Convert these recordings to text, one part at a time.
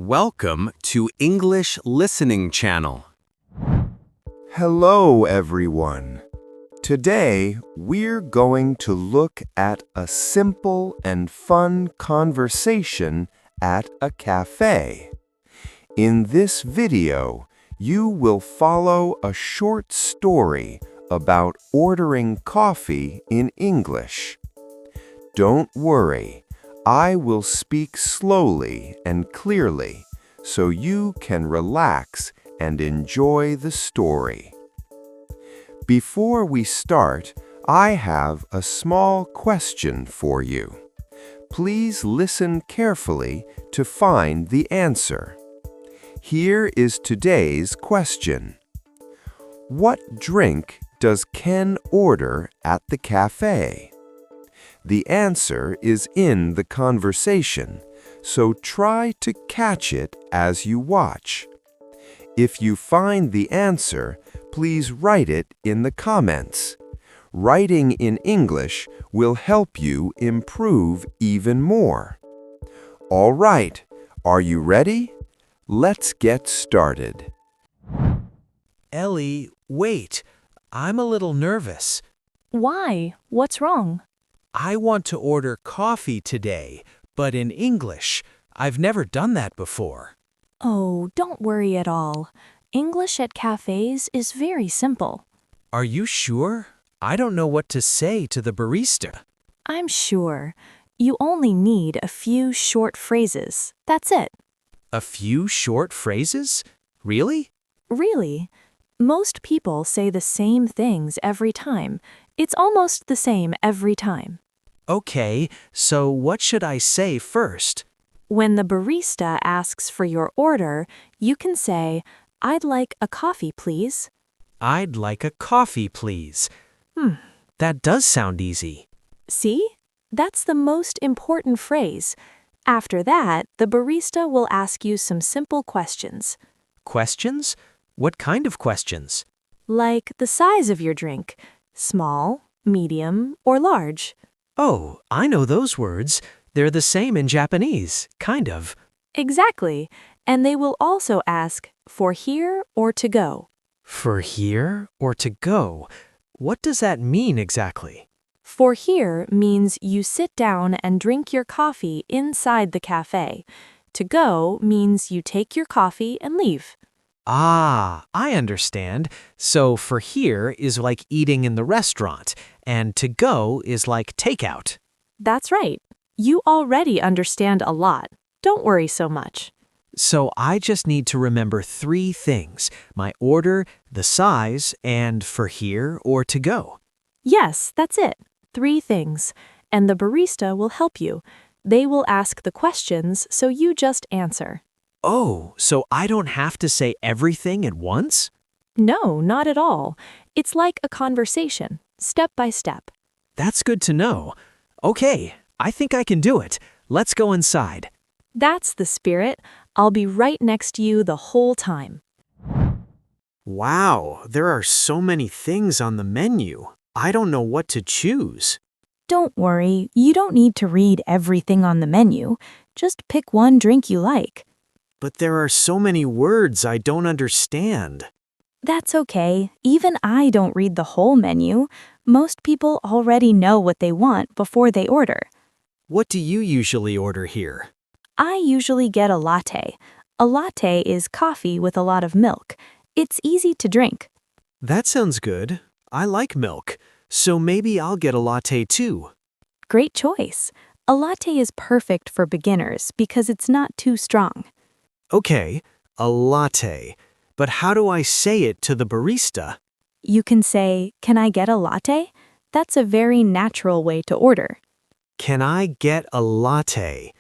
Welcome to English Listening Channel. Hello, everyone. Today, we're going to look at a simple and fun conversation at a cafe. In this video, you will follow a short story about ordering coffee in English. Don't worry, I will speak slowly and clearly so you can relax and enjoy the story. Before we start, I have a small question for you. Please listen carefully to find the answer. Here is today's question. What drink does Ken order at the cafe? The answer is in the conversation, so try to catch it as you watch. If you find the answer, please write it in the comments. Writing in English will help you improve even more. All right, are you ready? Let's get started. Ellie, wait. I'm a little nervous. Why? What's wrong? I want to order coffee today, but in English. I've never done that before. Oh, don't worry at all. English at cafes is very simple. Are you sure? I don't know what to say to the barista. I'm sure. You only need a few short phrases. That's it. A few short phrases? Really? Really? Most people say the same things every time. It's almost the same every time. Okay, so what should I say first? When the barista asks for your order, you can say, "I'd like a coffee, please." I'd like a coffee, please. That does sound easy. See? That's the most important phrase. After that, the barista will ask you some simple questions. Questions? What kind of questions? Like the size of your drink. Small, medium, or large. Oh, I know those words. They're the same in Japanese, kind of. Exactly. And they will also ask for here or to go. For here or to go? What does that mean exactly? For here means you sit down and drink your coffee inside the cafe. To go means you take your coffee and leave. Ah, I understand. So for here is like eating in the restaurant, and to go is like takeout. That's right. You already understand a lot. Don't worry so much. So I just need to remember 3 things: my order, the size, and for here or to go. Yes, that's it. 3 things. And the barista will help you. They will ask the questions, so you just answer. Oh, so I don't have to say everything at once? No, not at all. It's like a conversation, step by step. That's good to know. Okay, I think I can do it. Let's go inside. That's the spirit. I'll be right next to you the whole time. Wow, there are so many things on the menu. I don't know what to choose. Don't worry, you don't need to read everything on the menu. Just pick one drink you like. But there are so many words I don't understand. That's okay. Even I don't read the whole menu. Most people already know what they want before they order. What do you usually order here? I usually get a latte. A latte is coffee with a lot of milk. It's easy to drink. That sounds good. I like milk, so maybe I'll get a latte too. Great choice. A latte is perfect for beginners because it's not too strong. Okay, a latte. But how do I say it to the barista? You can say, "Can I get a latte?" That's a very natural way to order. Can I get a latte?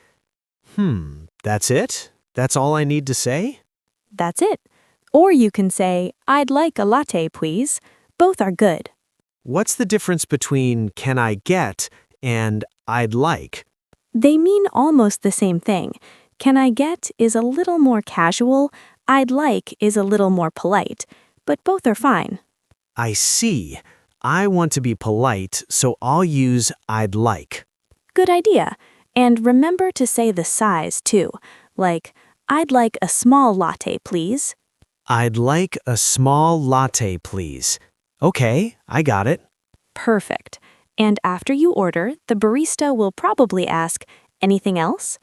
That's it? That's all I need to say? That's it. Or you can say, "I'd like a latte, please." Both are good. What's the difference between can I get and I'd like? They mean almost the same thing. Can I get is a little more casual. I'd like is a little more polite. But both are fine. I see. I want to be polite, so I'll use I'd like. Good idea. And remember to say the size too. Like, I'd like a small latte, please. I'd like a small latte, please. Okay, I got it. Perfect. And after you order, the barista will probably ask, anything else?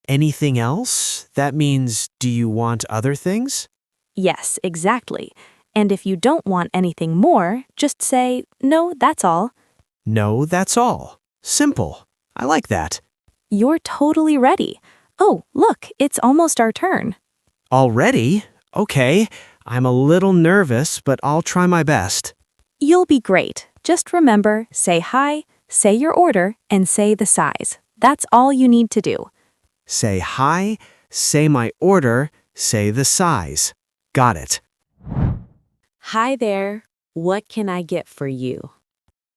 Anything else? That means, do you want other things? Yes, exactly. And if you don't want anything more, just say, no, that's all. No, that's all. Simple. I like that. You're totally ready. Oh, look, it's almost our turn. Already? Okay. I'm a little nervous, but I'll try my best. You'll be great. Just remember, say hi, say your order, and say the size. That's all you need to do. Say hi, say my order, say the size. Got it. Hi there. What can I get for you?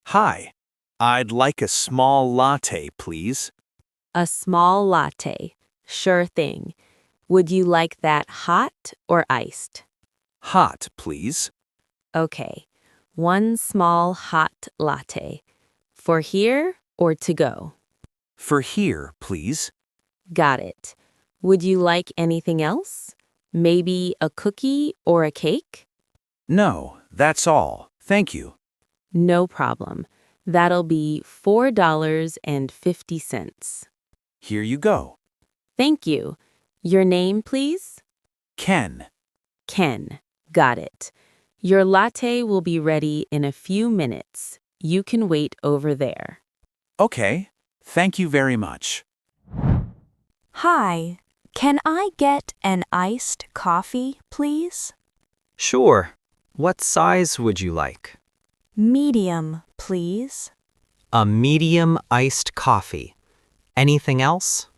Hi. I'd like a small latte, please. A small latte. Sure thing. Would you like that hot or iced? Hot, please. Okay. One small hot latte. For here or to go? For here, please. Got it. Would you like anything else? Maybe a cookie or a cake? No, that's all. Thank you. No problem. That'll be $4.50. Here you go. Thank you. Your name, please? Ken. Ken. Got it. Your latte will be ready in a few minutes. You can wait over there. Okay. Thank you very much. Hi, can I get an iced coffee, please? Sure. What size would you like? Medium, please. A medium iced coffee. Anything else?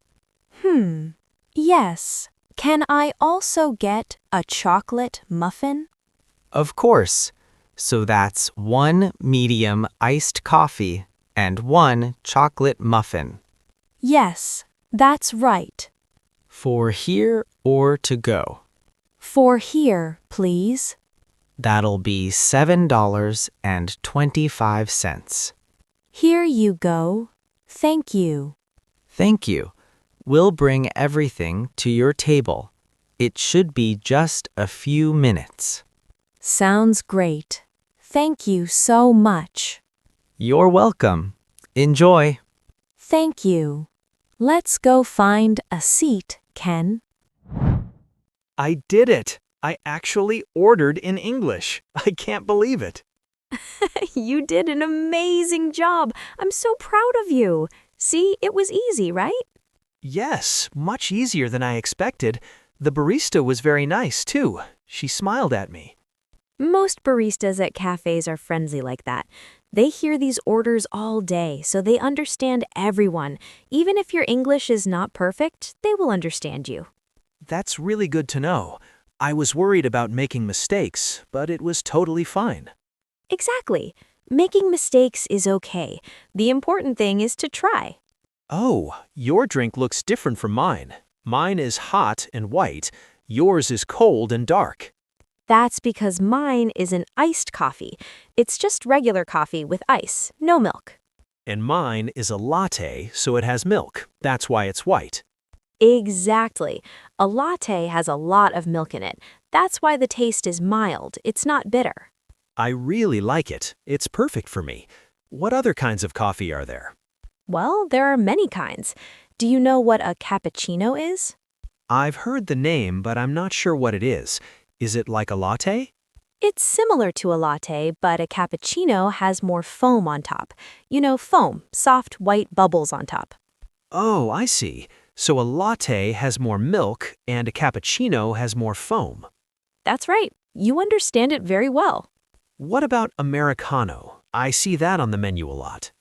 Yes. Can I also get a chocolate muffin? Of course. So that's 1 medium iced coffee and 1 chocolate muffin. Yes, that's right. For here or to go? For here, please. That'll be $7.25. Here you go. Thank you. Thank you. We'll bring everything to your table. It should be just a few minutes. Sounds great. Thank you so much. You're welcome. Enjoy. Thank you. Let's go find a seat, Ken. I did it. I actually ordered in English. I can't believe it. You did an amazing job. I'm so proud of you. See, it was easy, right? Yes, much easier than I expected. The barista was very nice, too. She smiled at me. Most baristas at cafes are friendly like that. They hear these orders all day, so they understand everyone. Even if your English is not perfect, they will understand you. That's really good to know. I was worried about making mistakes, but it was totally fine. Exactly. Making mistakes is okay. The important thing is to try. Oh, your drink looks different from mine. Mine is hot and white. Yours is cold and dark. That's because mine is an iced coffee. It's just regular coffee with ice, no milk. And mine is a latte, so it has milk. That's why it's white. Exactly. A latte has a lot of milk in it. That's why the taste is mild. It's not bitter. I really like it. It's perfect for me. What other kinds of coffee are there? Well, there are many kinds. Do you know what a cappuccino is? I've heard the name, but I'm not sure what it is. Is it like a latte? It's similar to a latte, but a cappuccino has more foam on top. You know, foam, soft white bubbles on top. Oh, I see. So a latte has more milk and a cappuccino has more foam. That's right. You understand it very well. What about Americano? I see that on the menu a lot.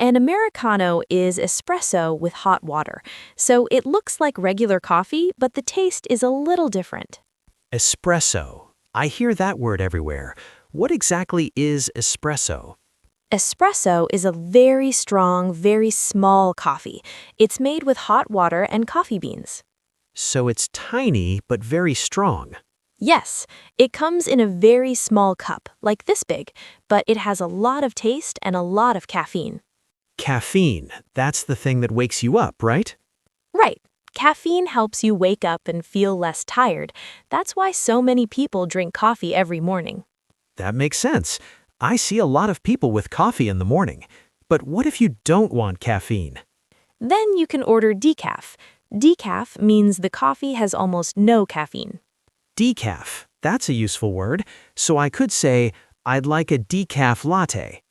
An Americano is espresso with hot water, so it looks like regular coffee, but the taste is a little different. Espresso. I hear that word everywhere. What exactly is espresso? Espresso is a very strong, very small coffee. It's made with hot water and coffee beans. So it's tiny but very strong. Yes, it comes in a very small cup, like this big, but it has a lot of taste and a lot of caffeine. Caffeine. That's the thing that wakes you up, right? Right. Caffeine helps you wake up and feel less tired. That's why so many people drink coffee every morning. That makes sense. I see a lot of people with coffee in the morning. But what if you don't want caffeine? Then you can order decaf. Decaf means the coffee has almost no caffeine. Decaf. That's a useful word. So I could say, I'd like a decaf latte.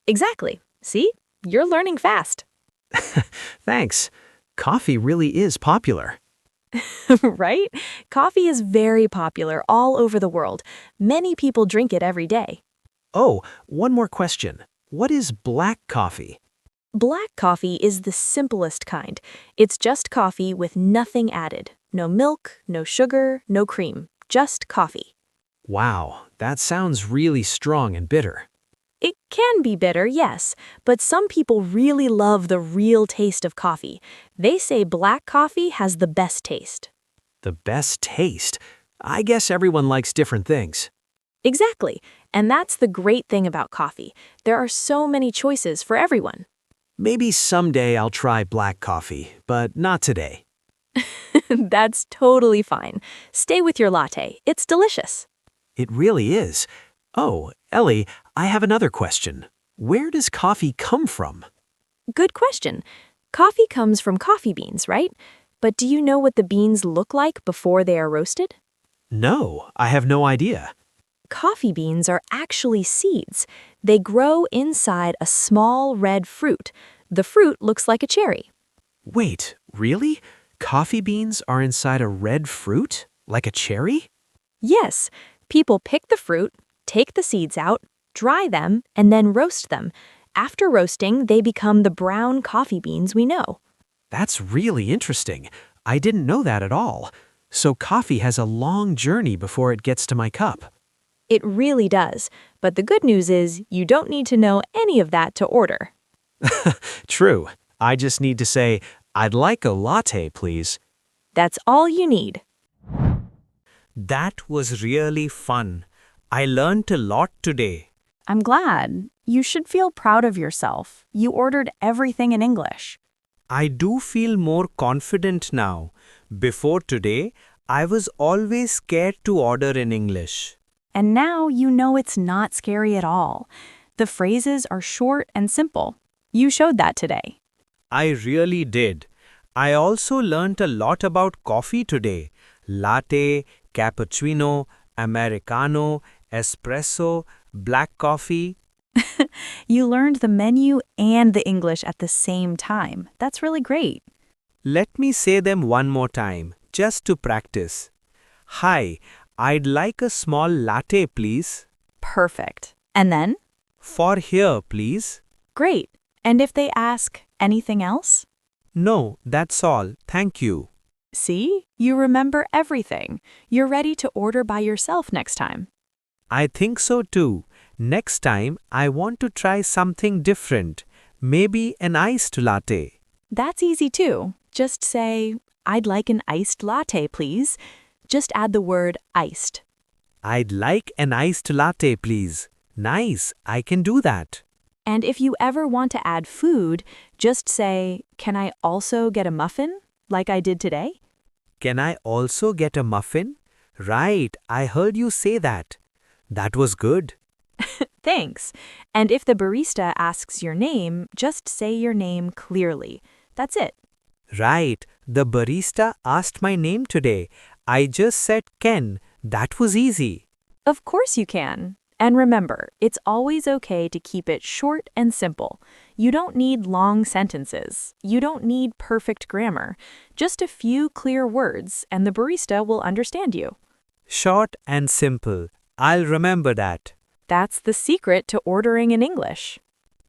Exactly. See? You're learning fast. Thanks. Coffee really is popular. Right? Coffee is very popular all over the world. Many people drink it every day. Oh, one more question. What is black coffee? Black coffee is the simplest kind. It's just coffee with nothing added. No milk, no sugar, no cream. Just coffee. Wow, that sounds really strong and bitter. It can be bitter, yes, but some people really love the real taste of coffee. They say black coffee has the best taste. The best taste? I guess everyone likes different things. Exactly, and that's the great thing about coffee. There are so many choices for everyone. Maybe someday I'll try black coffee, but not today. That's totally fine. Stay with your latte. It's delicious. It really is. Oh, Ellie, I have another question. Where does coffee come from? Good question. Coffee comes from coffee beans, right? But do you know what the beans look like before they are roasted? No, I have no idea. Coffee beans are actually seeds. They grow inside a small red fruit. The fruit looks like a cherry. Wait, really? Coffee beans are inside a red fruit? Like a cherry? Yes, people pick the fruit, take the seeds out, dry them, and then roast them. After roasting, they become the brown coffee beans we know. That's really interesting. I didn't know that at all. So coffee has a long journey before it gets to my cup. It really does. But the good news is you don't need to know any of that to order. True. I just need to say, I'd like a latte, please. That's all you need. That was really fun. I learned a lot today. I'm glad. You should feel proud of yourself. You ordered everything in English. I do feel more confident now. Before today, I was always scared to order in English. And now you know it's not scary at all. The phrases are short and simple. You showed that today. I really did. I also learned a lot about coffee today. Latte, cappuccino, americano, espresso, black coffee. You learned the menu and the English at the same time. That's really great. Let me say them one more time, just to practice. Hi, I'd like a small latte, please. Perfect. And then? For here, please. Great. And if they ask anything else? No, that's all. Thank you. See? You remember everything. You're ready to order by yourself next time. I think so too. Next time, I want to try something different. Maybe an iced latte. That's easy too. Just say, I'd like an iced latte, please. Just add the word iced. I'd like an iced latte, please. Nice, I can do that. And if you ever want to add food, just say, can I also get a muffin, like I did today? Can I also get a muffin? Right, I heard you say that. That was good. Thanks. And if the barista asks your name, just say your name clearly. That's it. Right, the barista asked my name today. I just said Ken. That was easy. Of course you can. And remember, it's always okay to keep it short and simple. You don't need long sentences. You don't need perfect grammar. Just a few clear words, and the barista will understand you. Short and simple. I'll remember that. That's the secret to ordering in English.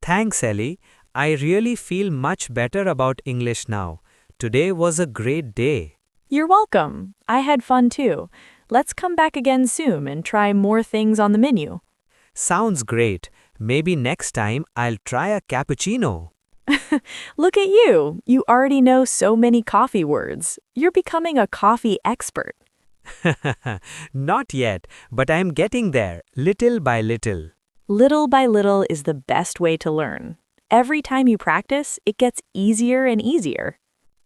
Thanks, Ellie. I really feel much better about English now. Today was a great day. You're welcome. I had fun too. Let's come back again soon and try more things on the menu. Sounds great. Maybe next time I'll try a cappuccino. Look at you. You already know so many coffee words. You're becoming a coffee expert. Not yet, but I'm getting there, little by little. Little by little is the best way to learn. Every time you practice, it gets easier and easier.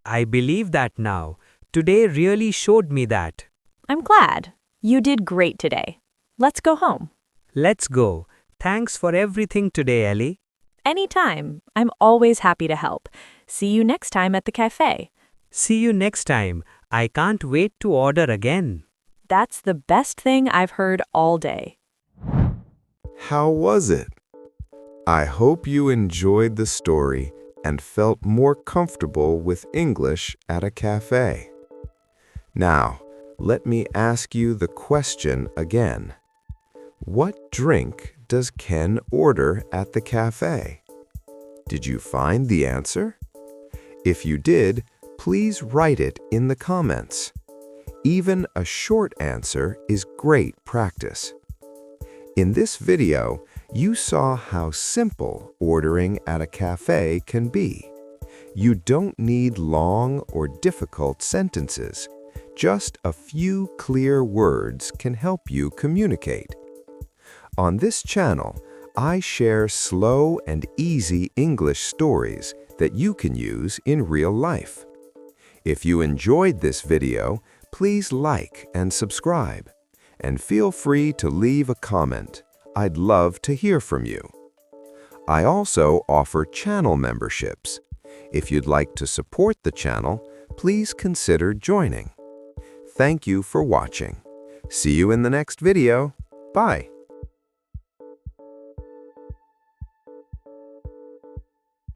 I believe that now. Today really showed me that. I'm glad. You did great today. Let's go home. Let's go. Thanks for everything today, Ellie. Anytime. I'm always happy to help. See you next time at the cafe. See you next time. I can't wait to order again. That's the best thing I've heard all day. How was it? I hope you enjoyed the story and felt more comfortable with English at a cafe. Now, let me ask you the question again. What drink does Ken order at the cafe? Did you find the answer? If you did, please write it in the comments. Even a short answer is great practice. In this video, you saw how simple ordering at a cafe can be. You don't need long or difficult sentences. Just a few clear words can help you communicate. On this channel, I share slow and easy English stories that you can use in real life. If you enjoyed this video, please like and subscribe. And feel free to leave a comment. I'd love to hear from you. I also offer channel memberships. If you'd like to support the channel, please consider joining. Thank you for watching. See you in the next video. Bye.